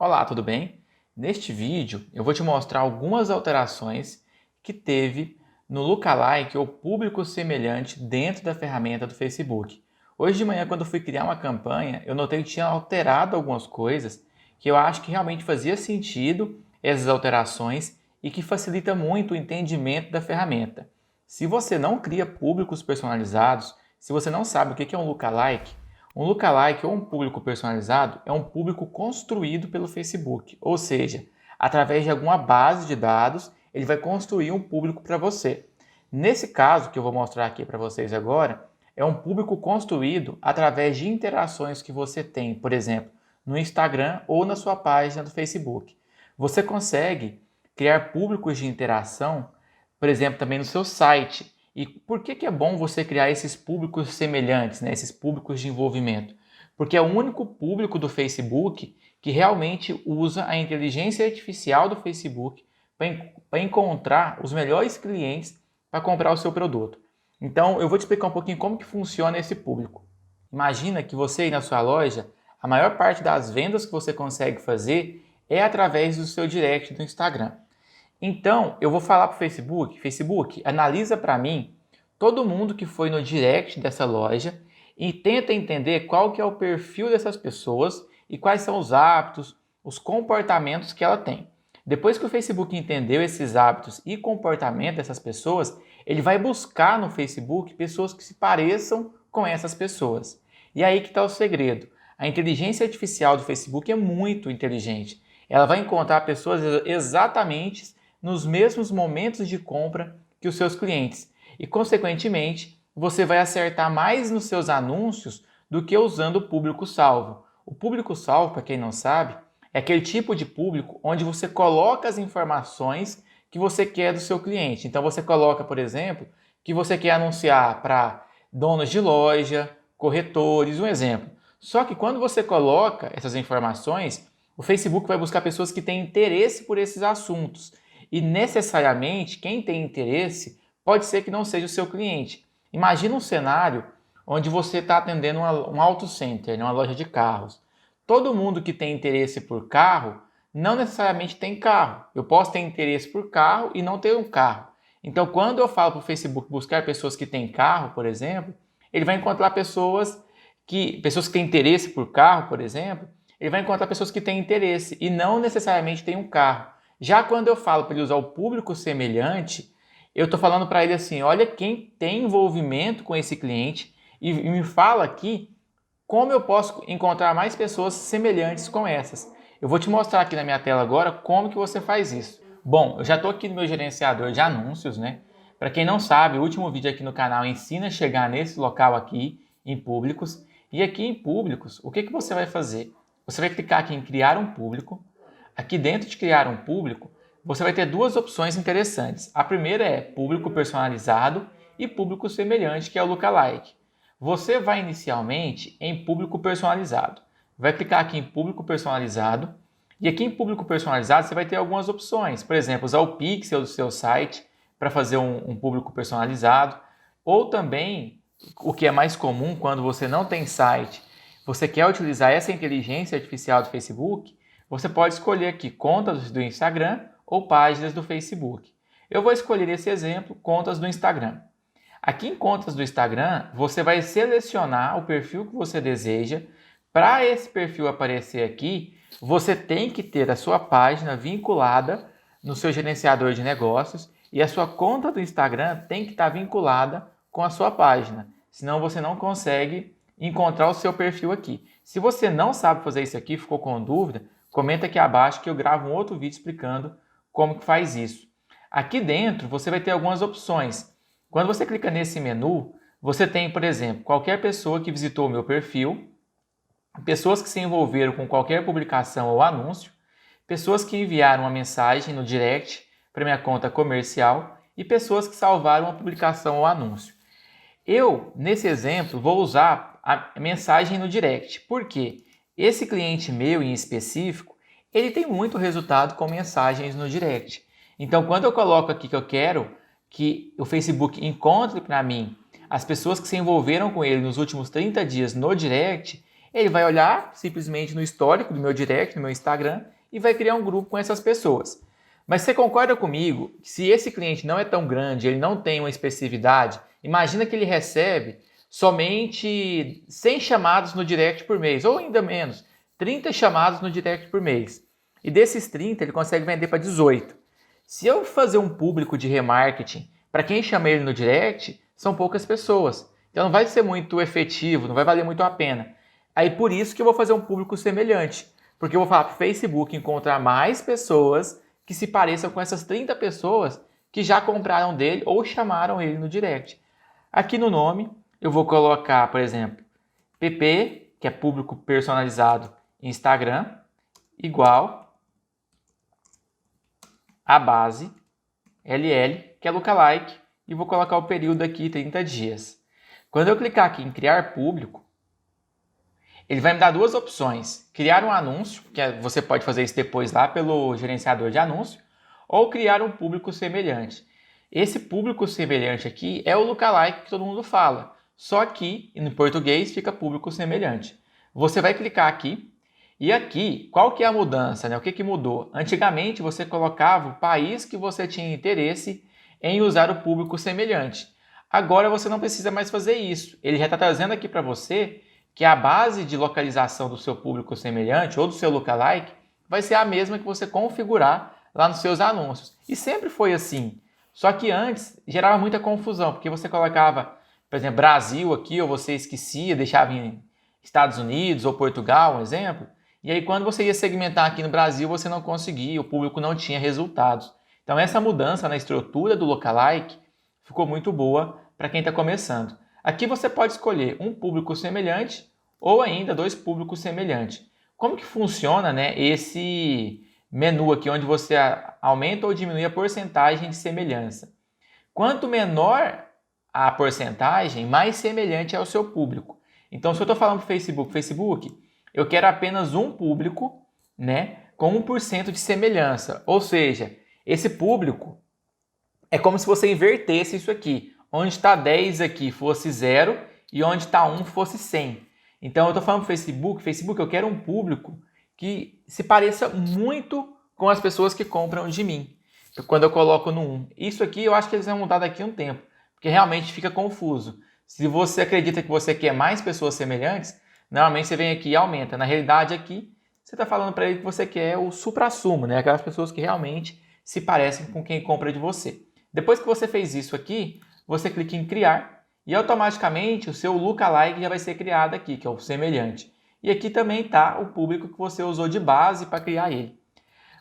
Olá, tudo bem? Neste vídeo eu vou te mostrar algumas alterações que teve no lookalike ou público semelhante dentro da ferramenta do Facebook. Hoje de manhã, quando eu fui criar uma campanha, eu notei que tinha alterado algumas coisas que eu acho que realmente fazia sentido essas alterações e que facilita muito o entendimento da ferramenta. Se você não cria públicos personalizados, se você não sabe o que é um lookalike ou um público personalizado é um público construído pelo Facebook, ou seja, através de alguma base de dados, ele vai construir um público para você. Nesse caso que eu vou mostrar aqui para vocês agora, é um público construído através de interações que você tem, por exemplo, no Instagram ou na sua página do Facebook. Você consegue criar públicos de interação, por exemplo, também no seu site. E por que é bom você criar esses públicos semelhantes, né? Esses públicos de envolvimento? Porque é o único público do Facebook que realmente usa a inteligência artificial do Facebook para encontrar os melhores clientes para comprar o seu produto. Então, eu vou te explicar um pouquinho como que funciona esse público. Imagina que você aí na sua loja, a maior parte das vendas que você consegue fazer é através do seu direct do Instagram. Então, eu vou falar para o Facebook, analisa para mim todo mundo que foi no direct dessa loja e tenta entender qual que é o perfil dessas pessoas e quais são os hábitos, os comportamentos que ela tem. Depois que o Facebook entendeu esses hábitos e comportamento dessas pessoas, ele vai buscar no Facebook pessoas que se pareçam com essas pessoas. E aí que está o segredo. A inteligência artificial do Facebook é muito inteligente. Ela vai encontrar pessoas exatamente nos mesmos momentos de compra que os seus clientes. E, consequentemente, você vai acertar mais nos seus anúncios do que usando o público salvo. O público salvo, para quem não sabe, é aquele tipo de público onde você coloca as informações que você quer do seu cliente. Então, você coloca, por exemplo, que você quer anunciar para donos de loja, corretores, um exemplo. Só que quando você coloca essas informações, o Facebook vai buscar pessoas que têm interesse por esses assuntos. E necessariamente quem tem interesse pode ser que não seja o seu cliente. Imagina um cenário onde você está atendendo um auto center, uma loja de carros. Todo mundo que tem interesse por carro não necessariamente tem carro. Eu posso ter interesse por carro e não ter um carro. Então, quando eu falo para o Facebook buscar pessoas que têm carro, por exemplo, ele vai encontrar pessoas que têm interesse por carro, por exemplo, ele vai encontrar pessoas que têm interesse e não necessariamente têm um carro. Já quando eu falo para ele usar o público semelhante, eu estou falando para ele assim, olha quem tem envolvimento com esse cliente e me fala aqui como eu posso encontrar mais pessoas semelhantes com essas. Eu vou te mostrar aqui na minha tela agora como que você faz isso. Bom, eu já estou aqui no meu gerenciador de anúncios, né? Para quem não sabe, o último vídeo aqui no canal ensina a chegar nesse local aqui, em públicos. E aqui em públicos, o que você vai fazer? Você vai clicar aqui em criar um público. Aqui dentro de criar um público, você vai ter duas opções interessantes. A primeira é público personalizado e público semelhante, que é o lookalike. Você vai inicialmente em público personalizado. Vai clicar aqui em público personalizado e aqui em público personalizado você vai ter algumas opções. Por exemplo, usar o pixel do seu site para fazer um público personalizado ou também, o que é mais comum quando você não tem site, você quer utilizar essa inteligência artificial do Facebook, você pode escolher aqui contas do Instagram ou páginas do Facebook. Eu vou escolher esse exemplo, contas do Instagram. Aqui em contas do Instagram, você vai selecionar o perfil que você deseja. Para esse perfil aparecer aqui, você tem que ter a sua página vinculada no seu gerenciador de negócios e a sua conta do Instagram tem que estar vinculada com a sua página. Senão você não consegue encontrar o seu perfil aqui. Se você não sabe fazer isso aqui, ficou com dúvida, comenta aqui abaixo que eu gravo um outro vídeo explicando como que faz isso. Aqui dentro você vai ter algumas opções. Quando você clica nesse menu, você tem, por exemplo, qualquer pessoa que visitou o meu perfil, pessoas que se envolveram com qualquer publicação ou anúncio, pessoas que enviaram uma mensagem no direct para minha conta comercial e pessoas que salvaram uma publicação ou anúncio. Eu, nesse exemplo, vou usar a mensagem no direct. Por quê? Esse cliente meu em específico, ele tem muito resultado com mensagens no direct. Então, quando eu coloco aqui que eu quero que o Facebook encontre para mim as pessoas que se envolveram com ele nos últimos 30 dias no direct, Ele vai olhar simplesmente no histórico do meu direct, no meu Instagram, e vai criar um grupo com essas pessoas. Mas você concorda comigo que se esse cliente não é tão grande, ele não tem uma especificidade, imagina que ele recebe somente 100 chamadas no direct por mês, ou ainda menos, 30 chamadas no direct por mês. E desses 30, ele consegue vender para 18. Se eu fazer um público de remarketing, para quem chama ele no direct, são poucas pessoas. Então não vai ser muito efetivo, não vai valer muito a pena. Aí por isso que eu vou fazer um público semelhante. Porque eu vou falar para o Facebook encontrar mais pessoas que se pareçam com essas 30 pessoas que já compraram dele ou chamaram ele no direct. Aqui no nome, eu vou colocar, por exemplo, PP, que é público personalizado Instagram, igual a base LL, que é lookalike, e vou colocar o período aqui, 30 dias. Quando eu clicar aqui em criar público, ele vai me dar duas opções. Criar um anúncio, que você pode fazer isso depois lá pelo gerenciador de anúncio, ou criar um público semelhante. Esse público semelhante aqui é o lookalike que todo mundo fala, só que em português fica público semelhante. Você vai clicar aqui, e aqui, qual que é a mudança, né? O que mudou? Antigamente você colocava o país que você tinha interesse em usar o público semelhante. Agora você não precisa mais fazer isso. Ele já está trazendo aqui para você que a base de localização do seu público semelhante ou do seu lookalike vai ser a mesma que você configurar lá nos seus anúncios. E sempre foi assim. Só que antes gerava muita confusão, porque você colocava, por exemplo, Brasil aqui, ou você esquecia, deixava em Estados Unidos ou Portugal, um exemplo. E aí quando você ia segmentar aqui no Brasil, você não conseguia, o público não tinha resultados. Então essa mudança na estrutura do lookalike ficou muito boa para quem está começando. Aqui você pode escolher um público semelhante ou ainda dois públicos semelhantes. Como que funciona, né, esse menu aqui onde você aumenta ou diminui a porcentagem de semelhança? Quanto menor a porcentagem, mais semelhante é o seu público. Então, se eu estou falando para o Facebook, eu quero apenas um público, né, com 1% de semelhança. Ou seja, esse público é como se você invertesse isso aqui. Onde está 10 aqui fosse 0 e onde está 1 fosse 100. Então, eu estou falando para o Facebook, eu quero um público que se pareça muito com as pessoas que compram de mim. Quando eu coloco no 1. Isso aqui eu acho que eles vão mudar daqui a um tempo, porque realmente fica confuso. Se você acredita que você quer mais pessoas semelhantes, normalmente você vem aqui e aumenta. Na realidade aqui, você está falando para ele que você quer o suprassumo, né? Aquelas pessoas que realmente se parecem com quem compra de você. Depois que você fez isso aqui, você clica em criar e automaticamente o seu lookalike já vai ser criado aqui, que é o semelhante. E aqui também está o público que você usou de base para criar ele.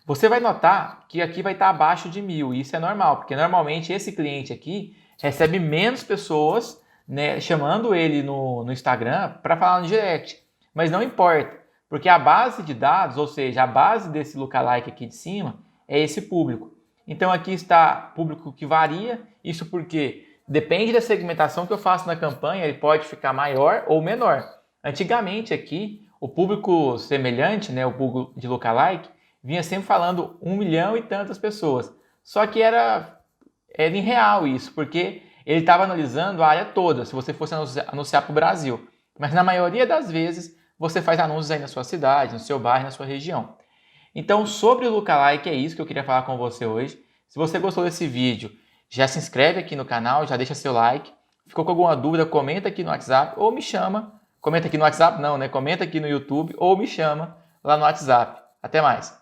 Você vai notar que aqui vai estar abaixo de 1000, e isso é normal, porque normalmente esse cliente aqui recebe menos pessoas, né, chamando ele no Instagram para falar no direct. Mas não importa, porque a base de dados, ou seja, a base desse lookalike aqui de cima, é esse público. Então aqui está público que varia, isso porque depende da segmentação que eu faço na campanha, ele pode ficar maior ou menor. Antigamente aqui, o público semelhante, né, o público de lookalike, vinha sempre falando 1 milhão e tantas pessoas. Só que era irreal isso, porque ele estava analisando a área toda, se você fosse anunciar para o Brasil. Mas na maioria das vezes, você faz anúncios aí na sua cidade, no seu bairro, na sua região. Então, sobre o lookalike, é isso que eu queria falar com você hoje. Se você gostou desse vídeo, já se inscreve aqui no canal, já deixa seu like. Ficou com alguma dúvida, comenta aqui no WhatsApp ou me chama. Comenta aqui no WhatsApp não, né? Comenta aqui no YouTube ou me chama lá no WhatsApp. Até mais!